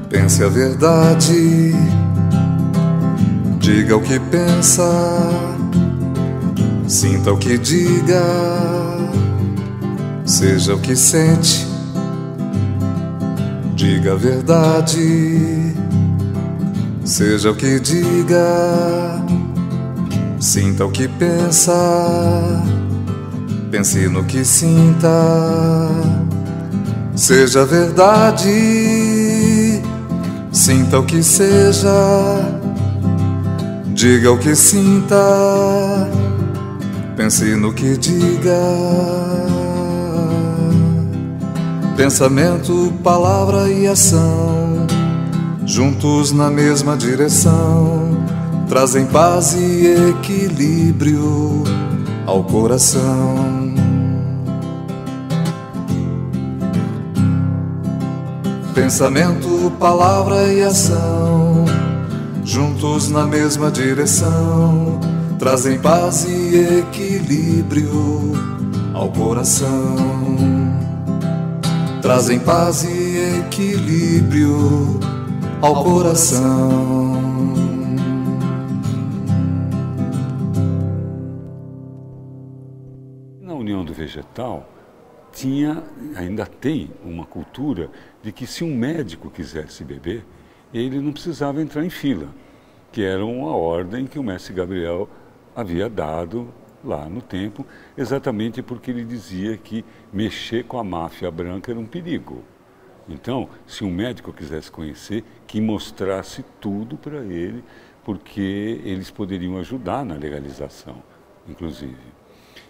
Pense a verdade, diga o que pensa, sinta o que diga, seja o que sente. Diga a verdade, seja o que diga, sinta o que pensa, pense no que sinta. Seja a verdade, sinta o que seja, diga o que sinta, pense no que diga. Pensamento, palavra e ação, juntos na mesma direção, trazem paz e equilíbrio ao coração. Pensamento, palavra e ação, juntos na mesma direção, trazem paz e equilíbrio ao coração. Trazem paz e equilíbrio ao coração. Na União do Vegetal, ainda tem uma cultura de que se um médico quisesse beber, ele não precisava entrar em fila, que era uma ordem que o mestre Gabriel havia dado lá no templo, exatamente porque ele dizia que mexer com a máfia branca era um perigo. Então, se um médico quisesse conhecer, que mostrasse tudo para ele, porque eles poderiam ajudar na legalização, inclusive.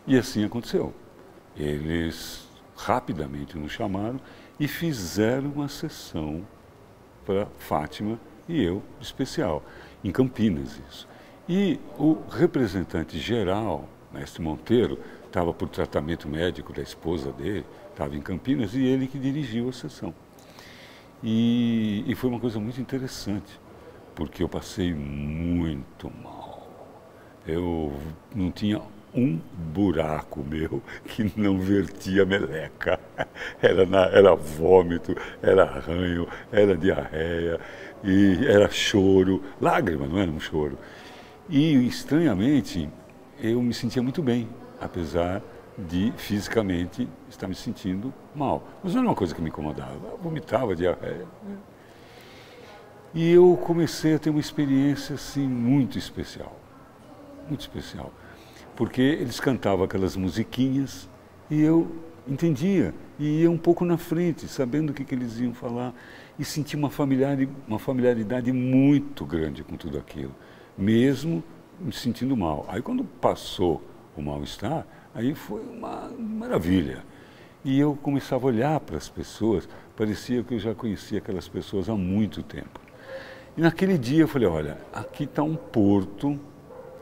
E assim aconteceu. Eles rapidamente nos chamaram e fizeram uma sessão para Fátima e eu, especial, em Campinas isso. E o representante geral, mestre Monteiro, estava por tratamento médico da esposa dele, estava em Campinas, e ele que dirigiu a sessão. E foi uma coisa muito interessante, porque eu passei muito mal. Eu não tinha um buraco meu que não vertia meleca. Era vômito, era arranho, era diarreia, e era choro, lágrima, não era um choro. E, estranhamente, eu me sentia muito bem, apesar de fisicamente estar me sentindo mal. Mas não era uma coisa que me incomodava, eu vomitava, diarreia. E eu comecei a ter uma experiência assim, muito especial, porque eles cantavam aquelas musiquinhas e eu entendia, e ia um pouco na frente, sabendo o que eles iam falar, e senti uma familiaridade muito grande com tudo aquilo, mesmo me sentindo mal. Aí quando passou o mal-estar, aí foi uma maravilha. E eu começava a olhar para as pessoas, parecia que eu já conhecia aquelas pessoas há muito tempo. E naquele dia eu falei, olha, aqui está um porto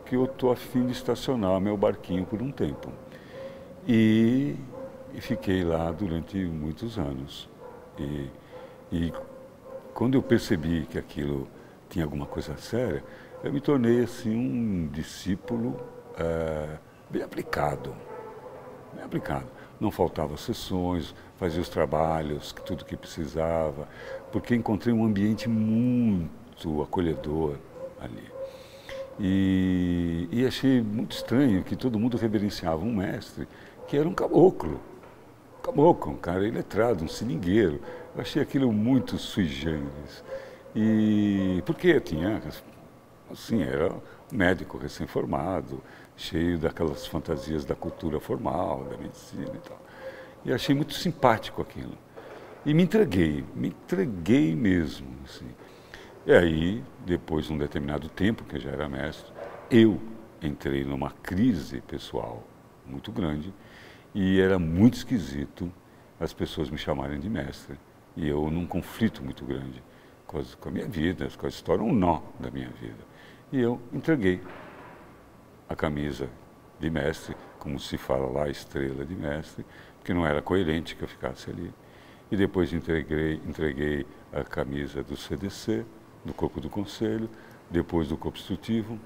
que eu estou a fim de estacionar meu barquinho por um tempo. E fiquei lá durante muitos anos. E quando eu percebi que aquilo tinha alguma coisa séria, eu me tornei assim um discípulo bem aplicado. Não faltava sessões, fazia os trabalhos, tudo que precisava, porque encontrei um ambiente muito acolhedor ali. E achei muito estranho que todo mundo reverenciava um mestre que era um caboclo, um cara iletrado, um seringueiro. Eu achei aquilo muito sui generis. E porque eu tinha, assim, era um médico recém-formado, cheio daquelas fantasias da cultura formal, da medicina e tal. E achei muito simpático aquilo. E me entreguei mesmo, assim. E aí, depois de um determinado tempo, que eu já era mestre, eu entrei numa crise pessoal muito grande e era muito esquisito as pessoas me chamarem de mestre. E eu num conflito muito grande com a minha vida, com a história, um nó da minha vida. E eu entreguei a camisa de mestre, como se fala lá, estrela de mestre, porque não era coerente que eu ficasse ali. E depois entreguei a camisa do CDC, do corpo do conselho, depois do corpo instrutivo.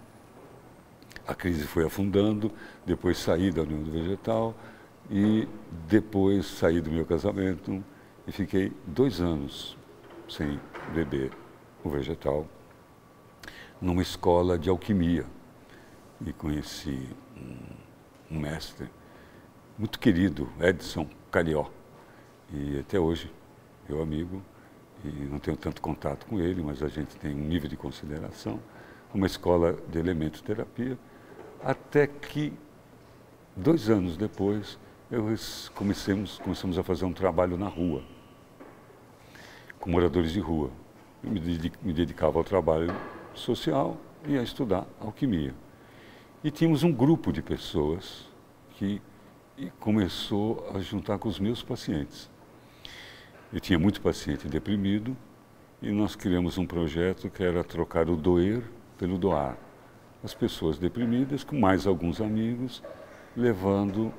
A crise foi afundando, depois saí da União do Vegetal e depois saí do meu casamento e fiquei 2 anos sem beber o vegetal numa escola de alquimia. E conheci um mestre muito querido, Edson Carió, e até hoje meu amigo, e não tenho tanto contato com ele, mas a gente tem um nível de consideração, uma escola de elementoterapia, até que 2 anos depois começamos a fazer um trabalho na rua, com moradores de rua. Eu me dedicava ao trabalho social e a estudar alquimia. E tínhamos um grupo de pessoas que começou a juntar com os meus pacientes. Eu tinha muito paciente deprimido e nós criamos um projeto que era trocar o doer pelo doar. As pessoas deprimidas, com mais alguns amigos, levando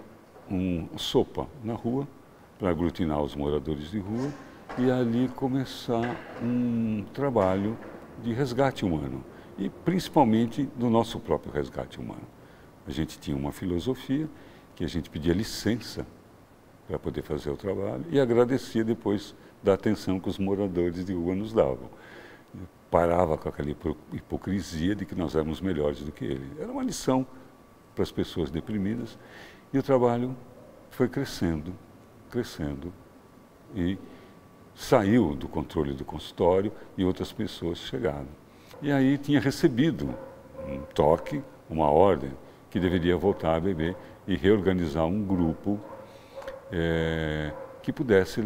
sopa na rua para aglutinar os moradores de rua e ali começar um trabalho de resgate humano e principalmente do nosso próprio resgate humano. A gente tinha uma filosofia que a gente pedia licença para poder fazer o trabalho e agradecia depois da atenção que os moradores de rua nos davam. Eu parava com aquela hipocrisia de que nós éramos melhores do que ele. Era uma lição para as pessoas deprimidas e o trabalho foi crescendo, crescendo e saiu do controle do consultório e outras pessoas chegaram. E aí tinha recebido um toque, uma ordem, que deveria voltar a beber e reorganizar um grupo que pudesse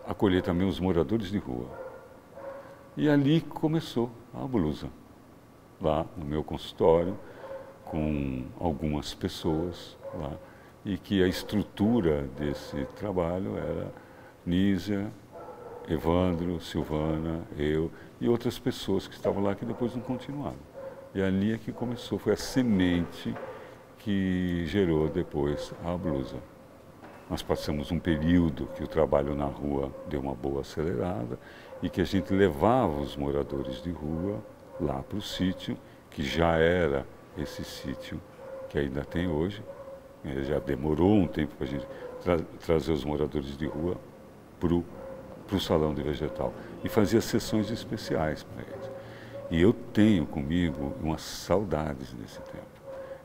acolher também os moradores de rua. E ali começou a blusa, lá no meu consultório, com algumas pessoas lá, e que a estrutura desse trabalho era Nízia, Evandro, Silvana, eu e outras pessoas que estavam lá que depois não continuaram. E ali é que começou, foi a semente que gerou depois a blusa. Nós passamos um período que o trabalho na rua deu uma boa acelerada e que a gente levava os moradores de rua lá para o sítio, que já era esse sítio que ainda tem hoje. Já demorou um tempo para a gente trazer os moradores de rua para o Salão de Vegetal e fazia sessões especiais para eles. E eu tenho comigo umas saudades desse tempo.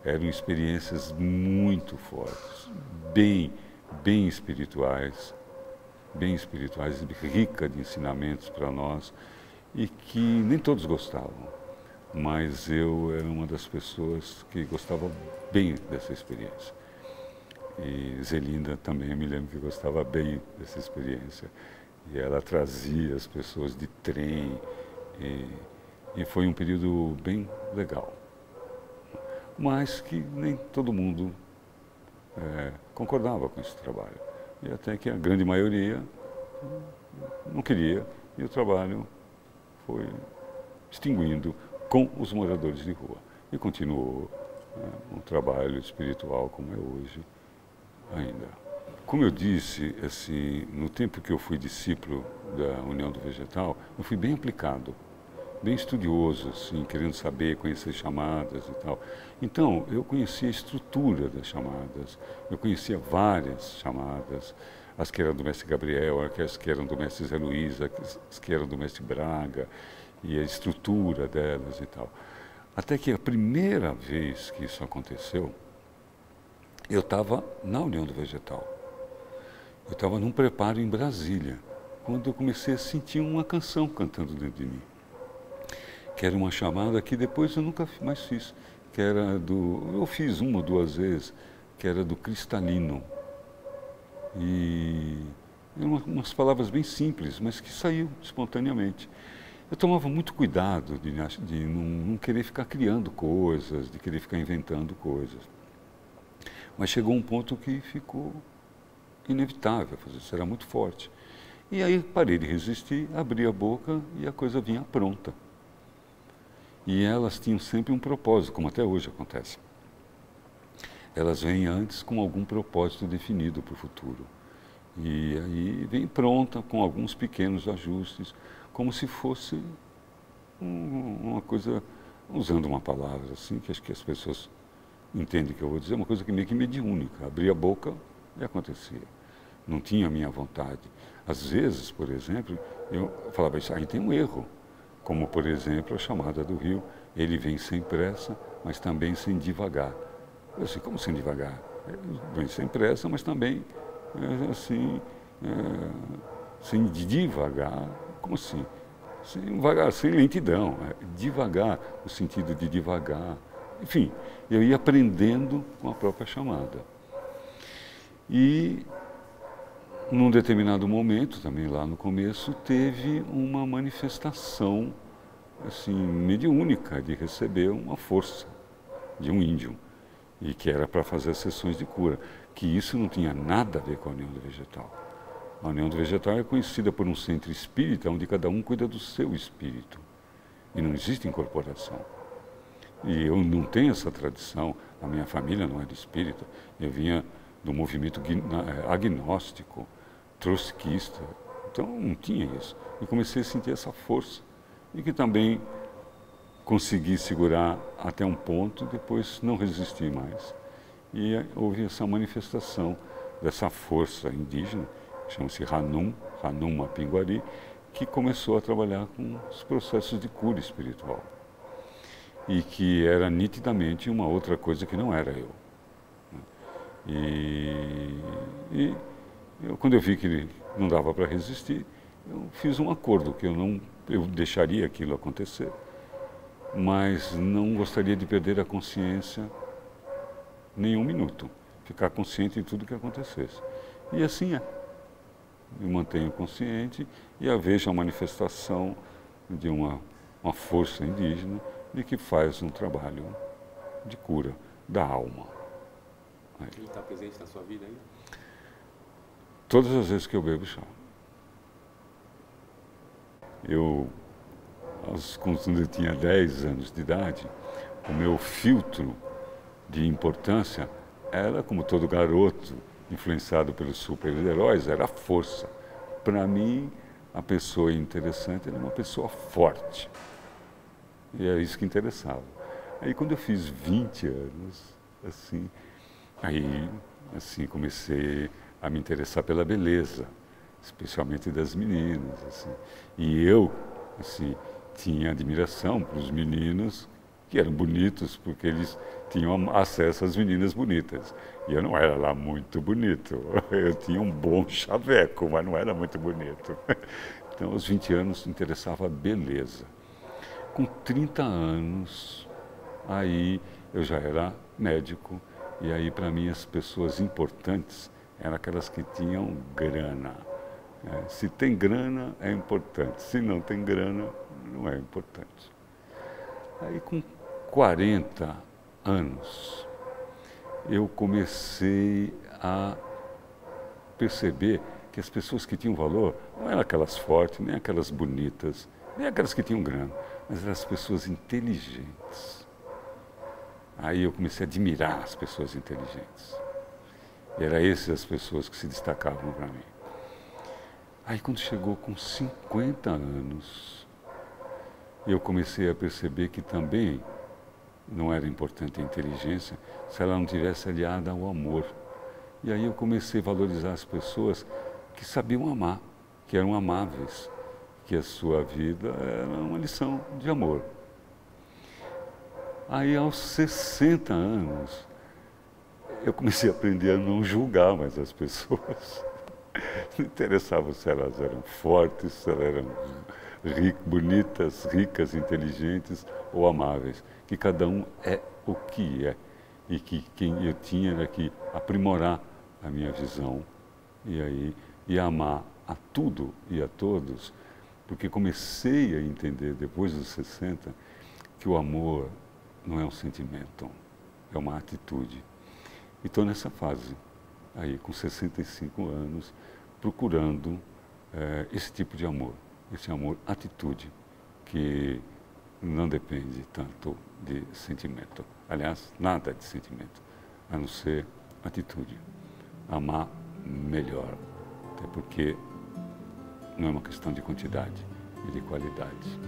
Eram experiências muito fortes, bem espirituais, ricas de ensinamentos para nós e que nem todos gostavam, mas eu era uma das pessoas que gostava bem dessa experiência. E Zelinda também, eu me lembro que gostava bem dessa experiência. E ela trazia as pessoas de trem e foi um período bem legal. Mas que nem todo mundo concordava com esse trabalho. E até que a grande maioria não queria e o trabalho foi extinguindo com os moradores de rua. E continuou um trabalho espiritual como é hoje ainda. Como eu disse, assim, no tempo que eu fui discípulo da União do Vegetal, eu fui bem aplicado, bem estudioso, assim, querendo saber, conhecer chamadas e tal. Então, eu conhecia a estrutura das chamadas, eu conhecia várias chamadas, as que eram do mestre Gabriel, as que eram do mestre Zé Luiz, as que eram do mestre Braga, e a estrutura delas e tal. Até que a primeira vez que isso aconteceu, eu estava na União do Vegetal. Eu estava num preparo em Brasília, quando eu comecei a sentir uma canção cantando dentro de mim. Que era uma chamada que depois eu nunca mais fiz, que era eu fiz 1 ou 2 vezes, que era do Cristalino. E eram umas palavras bem simples, mas que saíam espontaneamente. Eu tomava muito cuidado de não querer ficar criando coisas, de querer ficar inventando coisas. Mas chegou um ponto que ficou inevitável, isso era muito forte. E aí parei de resistir, abri a boca e a coisa vinha pronta. E elas tinham sempre um propósito, como até hoje acontece. Elas vêm antes com algum propósito definido para o futuro. E aí vem pronta com alguns pequenos ajustes, como se fosse uma coisa, usando uma palavra assim, que acho que as pessoas entendem o que eu vou dizer, uma coisa que meio que mediúnica. Abria a boca e acontecia. Não tinha a minha vontade. Às vezes, por exemplo, eu falava, isso aí tem um erro. Como, por exemplo, a chamada do rio. Ele vem sem pressa, mas também sem devagar. Eu disse, como sem devagar? Ele vem sem pressa, mas também assim, sem devagar. Como assim? Sem lentidão. Devagar, o sentido de devagar. Enfim, eu ia aprendendo com a própria chamada. E, num determinado momento, também lá no começo, teve uma manifestação assim, mediúnica de receber uma força de um índio, e que era para fazer sessões de cura, que isso não tinha nada a ver com a União do Vegetal. A União do Vegetal é conhecida por um centro espírita, onde cada um cuida do seu espírito, e não existe incorporação. E eu não tenho essa tradição, a minha família não é de espírita, eu vinha do movimento agnóstico, trotskista, então não tinha isso. Eu comecei a sentir essa força, e que também consegui segurar até um ponto, depois não resisti mais. E houve essa manifestação dessa força indígena, chama-se Ranum Mapinguari, que começou a trabalhar com os processos de cura espiritual. E que era nitidamente uma outra coisa que não era eu. E quando eu vi que não dava para resistir, eu fiz um acordo, que eu deixaria aquilo acontecer, mas não gostaria de perder a consciência nem um minuto, ficar consciente de tudo que acontecesse. E assim é. Eu mantenho consciente e vejo a manifestação de uma força indígena de que faz um trabalho de cura da alma. Ele está presente na sua vida ainda? Todas as vezes que eu bebo chá. Quando eu tinha 10 anos de idade, o meu filtro de importância era, como todo garoto influenciado pelos super-heróis, era a força. Para mim, a pessoa interessante era uma pessoa forte. E era isso que interessava. Aí, quando eu fiz 20 anos, comecei a me interessar pela beleza, especialmente das meninas, assim. E eu, tinha admiração para os meninos que eram bonitos, porque eles tinham acesso às meninas bonitas. E eu não era lá muito bonito. Eu tinha um bom chaveco, mas não era muito bonito. Então, aos 20 anos, me interessava a beleza. Com 30 anos, aí eu já era médico, e aí, para mim, as pessoas importantes eram aquelas que tinham grana. Se tem grana, é importante. Se não tem grana, não é importante. Aí, com 40 anos, eu comecei a perceber que as pessoas que tinham valor não eram aquelas fortes, nem aquelas bonitas, nem aquelas que tinham grana, mas eram as pessoas inteligentes. Aí eu comecei a admirar as pessoas inteligentes. E eram essas as pessoas que se destacavam para mim. Aí quando chegou com 50 anos, eu comecei a perceber que também não era importante a inteligência se ela não tivesse aliada ao amor. E aí eu comecei a valorizar as pessoas que sabiam amar, que eram amáveis, que a sua vida era uma lição de amor. Aí aos 60 anos, eu comecei a aprender a não julgar mais as pessoas. Não interessava se elas eram fortes, se elas eram bonitas, ricas, inteligentes ou amáveis. Que cada um é o que é. E que quem eu tinha era que aprimorar a minha visão e amar a tudo e a todos, porque comecei a entender, depois dos 60, que o amor não é um sentimento, é uma atitude. E estou nessa fase, aí com 65 anos, procurando esse tipo de amor, esse amor atitude, que não depende tanto de sentimento. Aliás, nada de sentimento, a não ser atitude. Amar melhor, até porque não é uma questão de quantidade e de qualidade.